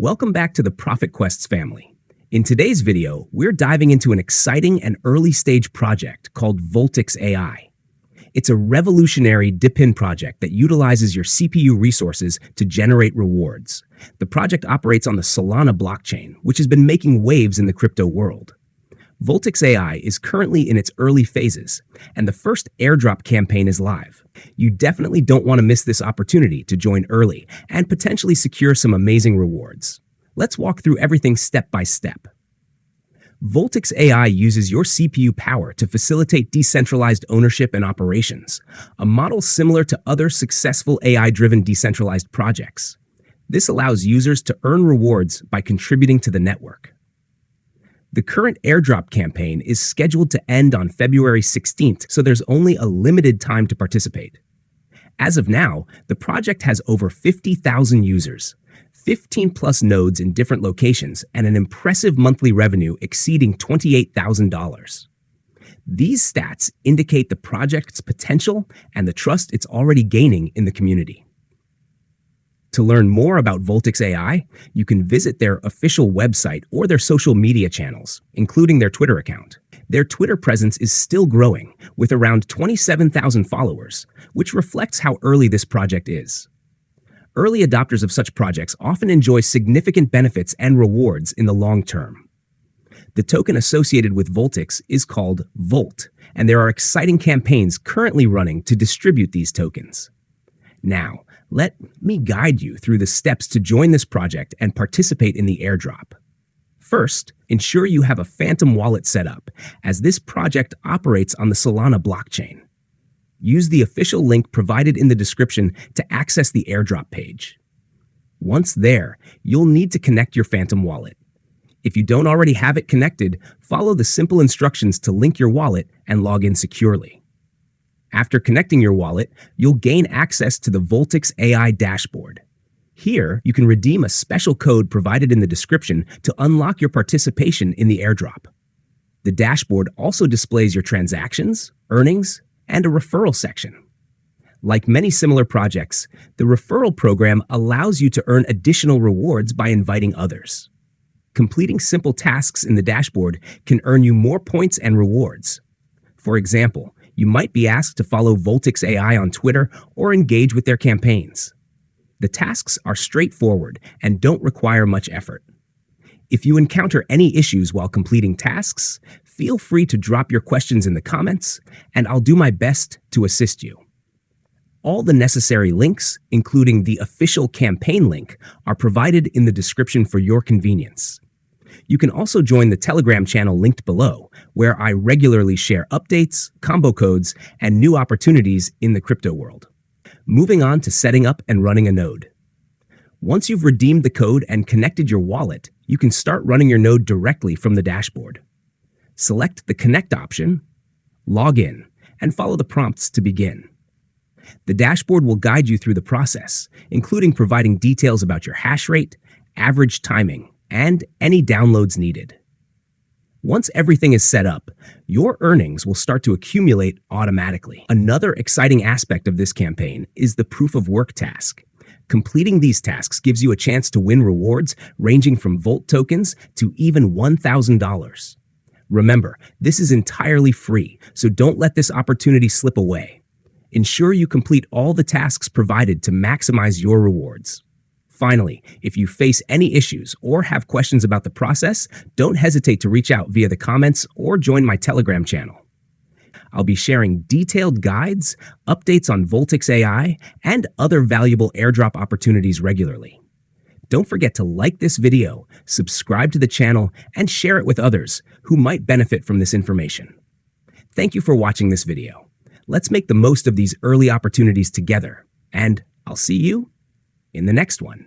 Welcome back to the Profit Quests family. In today's video, we're diving into an exciting and early-stage project called Voltix AI. It's a revolutionary Depin project that utilizes your CPU resources to generate rewards. The project operates on the Solana blockchain, which has been making waves in the crypto world. Voltix AI is currently in its early phases, and the first airdrop campaign is live. You definitely don't want to miss this opportunity to join early and potentially secure some amazing rewards. Let's walk through everything step by step. Voltix AI uses your CPU power to facilitate decentralized ownership and operations, a model similar to other successful AI-driven decentralized projects. This allows users to earn rewards by contributing to the network. The current airdrop campaign is scheduled to end on February 16th, so there's only a limited time to participate. As of now, the project has over 50,000 users, 15+ nodes in different locations, and an impressive monthly revenue exceeding $28,000. These stats indicate the project's potential and the trust it's already gaining in the community. To learn more about Voltix AI, you can visit their official website or their social media channels, including their Twitter account. Their Twitter presence is still growing, with around 27,000 followers, which reflects how early this project is. Early adopters of such projects often enjoy significant benefits and rewards in the long term. The token associated with Voltix is called Volt, and there are exciting campaigns currently running to distribute these tokens. Now, let me guide you through the steps to join this project and participate in the airdrop. First, ensure you have a Phantom wallet set up, as this project operates on the Solana blockchain. Use the official link provided in the description to access the airdrop page. Once there, you'll need to connect your Phantom wallet. If you don't already have it connected, follow the simple instructions to link your wallet and log in securely. After connecting your wallet, you'll gain access to the Voltix AI dashboard. Here, you can redeem a special code provided in the description to unlock your participation in the airdrop. The dashboard also displays your transactions, earnings, and a referral section. Like many similar projects, the referral program allows you to earn additional rewards by inviting others. Completing simple tasks in the dashboard can earn you more points and rewards. For example, you might be asked to follow Voltix AI on Twitter or engage with their campaigns. The tasks are straightforward and don't require much effort. If you encounter any issues while completing tasks, feel free to drop your questions in the comments, and I'll do my best to assist you. All the necessary links, including the official campaign link, are provided in the description for your convenience. You can also join the Telegram channel linked below, where I regularly share updates, combo codes, and new opportunities in the crypto world. Moving on to setting up and running a node. Once you've redeemed the code and connected your wallet, you can start running your node directly from the dashboard. Select the Connect option, log in, and follow the prompts to begin. The dashboard will guide you through the process, including providing details about your hash rate, average timing, and any downloads needed. Once everything is set up, your earnings will start to accumulate automatically. Another exciting aspect of this campaign is the proof of work task. Completing these tasks gives you a chance to win rewards ranging from Volt tokens to even $1,000. Remember, this is entirely free, so don't let this opportunity slip away. Ensure you complete all the tasks provided to maximize your rewards. Finally, if you face any issues or have questions about the process, don't hesitate to reach out via the comments or join my Telegram channel. I'll be sharing detailed guides, updates on Voltix AI, and other valuable airdrop opportunities regularly. Don't forget to like this video, subscribe to the channel, and share it with others who might benefit from this information. Thank you for watching this video. Let's make the most of these early opportunities together, and I'll see you in the next one.